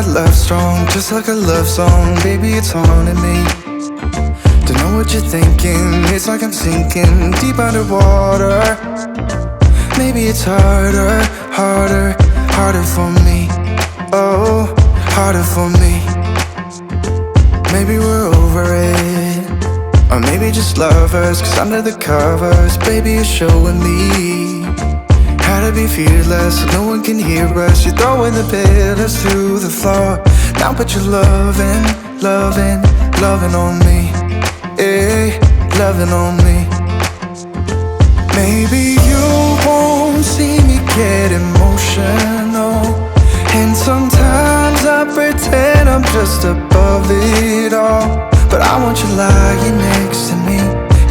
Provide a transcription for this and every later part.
love strong, just like a love song. Baby, it's haunting me. Don't know what you're thinking. It's like I'm sinking deep underwater. Maybe it's harder, harder, harder for me. Oh, harder for me. Maybe we're over it, or maybe just lovers. Cause under the covers, baby, you're showing me how to be fearless so no one can hear us. You're throwing the pillars through the floor. Now put your loving, loving, loving on me. Hey, loving on me. Maybe you won't see me get emotional, and sometimes I pretend I'm just above it all. But I want you lying next to me.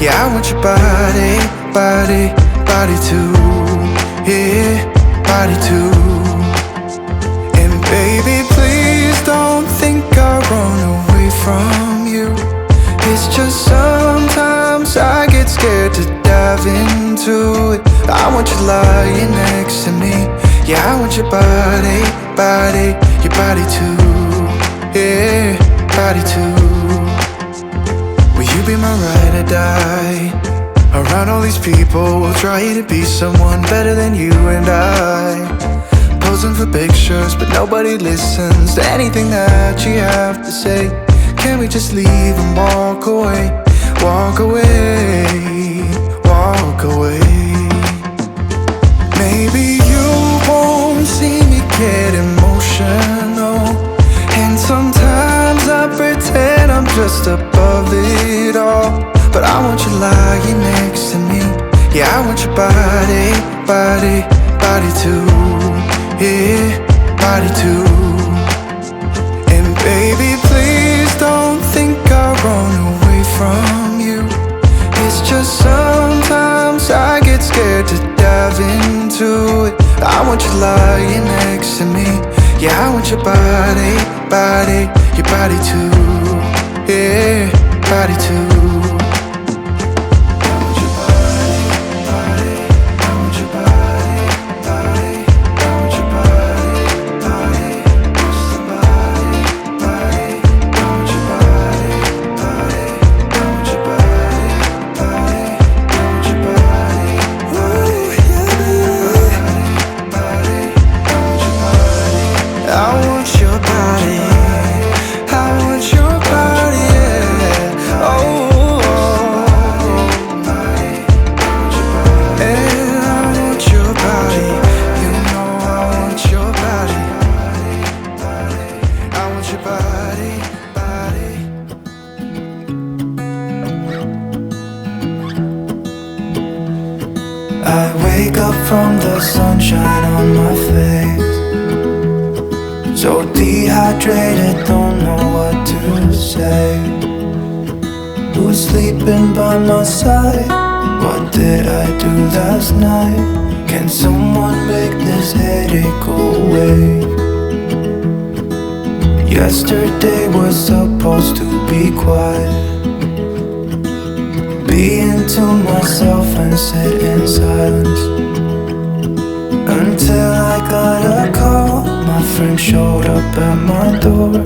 Yeah, I want your body, body, body too. Yeah, body too. And baby, please don't think I run away from you. It's just sometimes I get scared to dive into it. I want you lying next to me. Yeah, I want your body, body, your body too. Yeah, body too. Will you be my ride or die? Around all these people, we'll try to be someone better than you and I. Posing for pictures, but nobody listens to anything that you have to say. Can we just leave and walk away? Walk away, walk away. Maybe you won't see me get emotional, and sometimes I pretend I'm just above it all. But I want you lying next to me. Yeah, I want your body, body, body too. Yeah, body too. And baby, please don't think I run away from you. It's just sometimes I get scared to dive into it. I want you lying next to me. Yeah, I want your body, body, your body too. Yeah, body too. I wake up from the sunshine on my face, so dehydrated, don't know what to say. Who's sleeping by my side? What did I do last night? Can someone make this headache go away? Yesterday was supposed to be quiet, being to myself and sit in silence, until I got a call. My friend showed up at my door.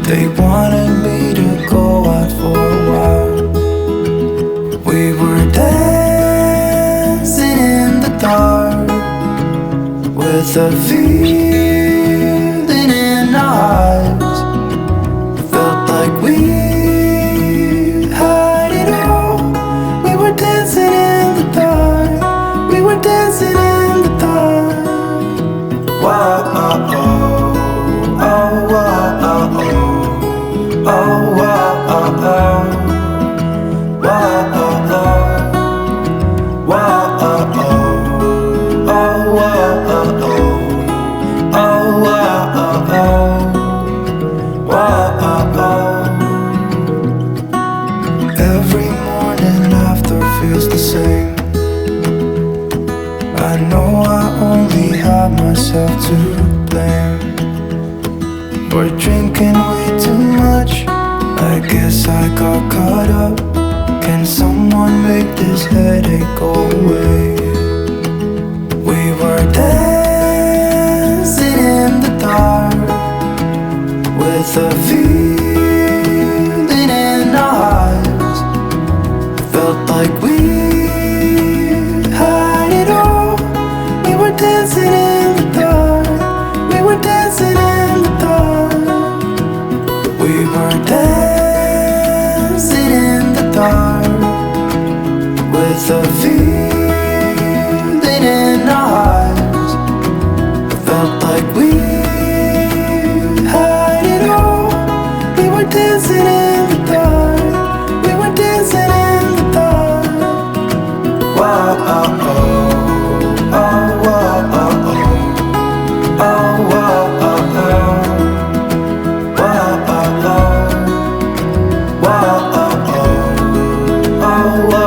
They wanted me to go out for a while. We were dancing in the dark, with a feeling in our eyes. Felt like we had it all. We were dancing in the dark. We were dancing in the dark. Whoa, oh, oh, oh, oh, oh, oh, oh, oh, oh. Whoa, oh, oh, whoa, oh, oh, oh, whoa, oh, oh, oh, whoa, oh, oh, whoa, oh, oh. Every morning after feels the same. I know I only have myself to blame for drinking way too much. I guess I got caught up. Can someone make this headache go away? We were dancing in the dark, with a feeling in our hearts. Felt like we had it all. We were dancing in the dark. We were dancing in the dark. We were dancing in the dark with a feeling in our hearts. Felt like we had it all. We were dancing in the dark. We were dancing in the dark. Whoa, oh, oh, oh, whoa, oh, oh, oh, whoa, oh, oh, whoa, oh, oh, whoa, oh, oh,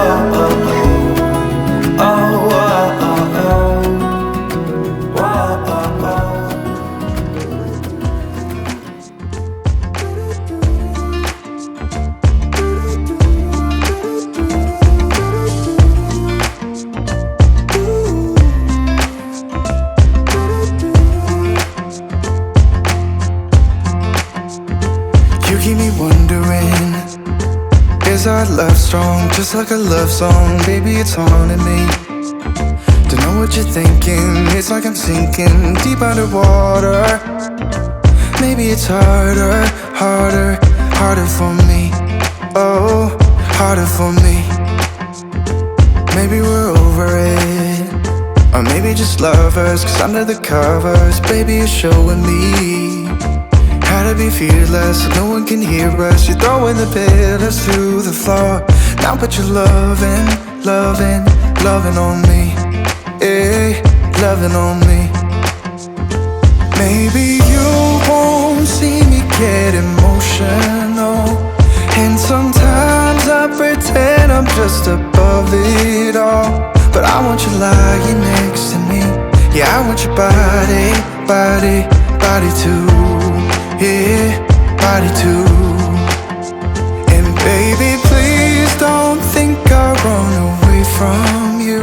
oh, whoa, oh, oh. You keep me wondering, is our love strong? Just like a love song, baby, it's haunting me. Don't know what you're thinking, it's like I'm sinking deep underwater. Maybe it's harder, harder, harder for me. Oh, harder for me. Maybe we're over it, or maybe just lovers. Cause under the covers, baby, you're showing me how to be fearless, so no one can hear us. You're throwing the pillars through the floor. Now put your loving, loving, loving on me. Hey, loving on me. Maybe you won't see me get emotional, and sometimes I pretend I'm just above it all. But I want you lying next to me. Yeah, I want your body, body, body too. Yeah, body too. And baby, please don't think I'll run away from you.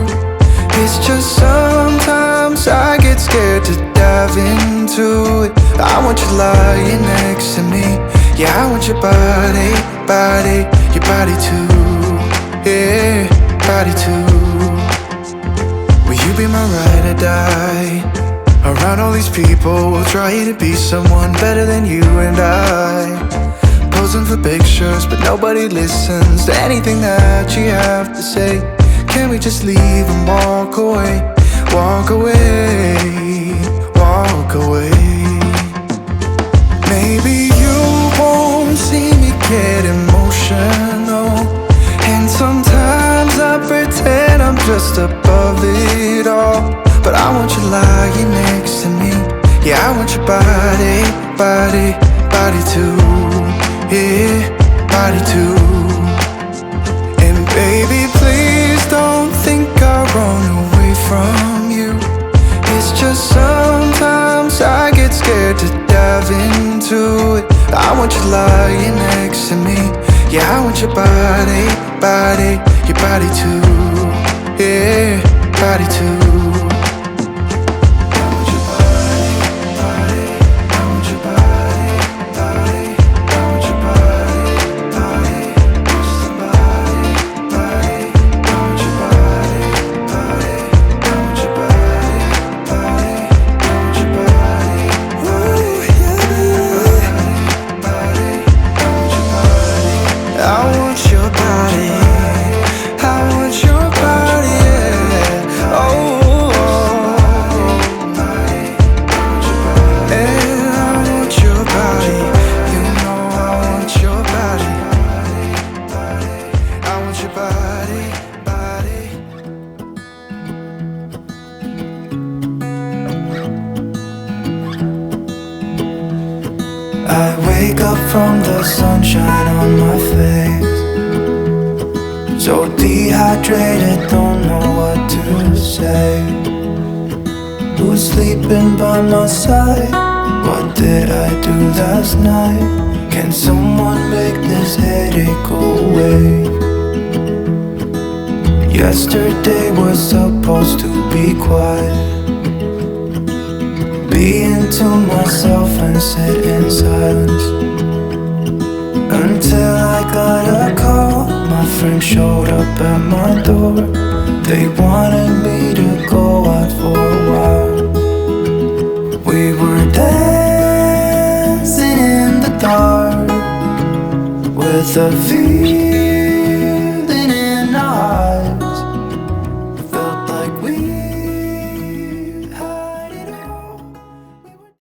It's just sometimes I get scared to dive into it. I want you lying next to me. Yeah, I want your body, body, your body too. Yeah, body too. Will you be my ride or die? Around all these people, trying to be someone better than you and I. Posing for pictures, but nobody listens to anything that you have to say. Can we just leave and walk away? Walk away, walk away. Maybe you won't see me get emotional, and sometimes I pretend I'm just above it all. But I want you lying next to me. Yeah, I want your body, body, body too. Yeah, body too. And baby, please don't think I'll run away from you. It's just sometimes I get scared to dive into it. I want you lying next to me. Yeah, I want your body, body, your body too. Yeah, body too. I wake up from the sunshine on my face, so dehydrated, don't know what to say. Who's sleeping by my side? What did I do last night? Can someone make this headache go away? Yesterday was supposed to be quiet, be into myself and sit in silence. I got a call, my friend showed up at my door. They wanted me to go out for a while. We were dancing in the dark with a view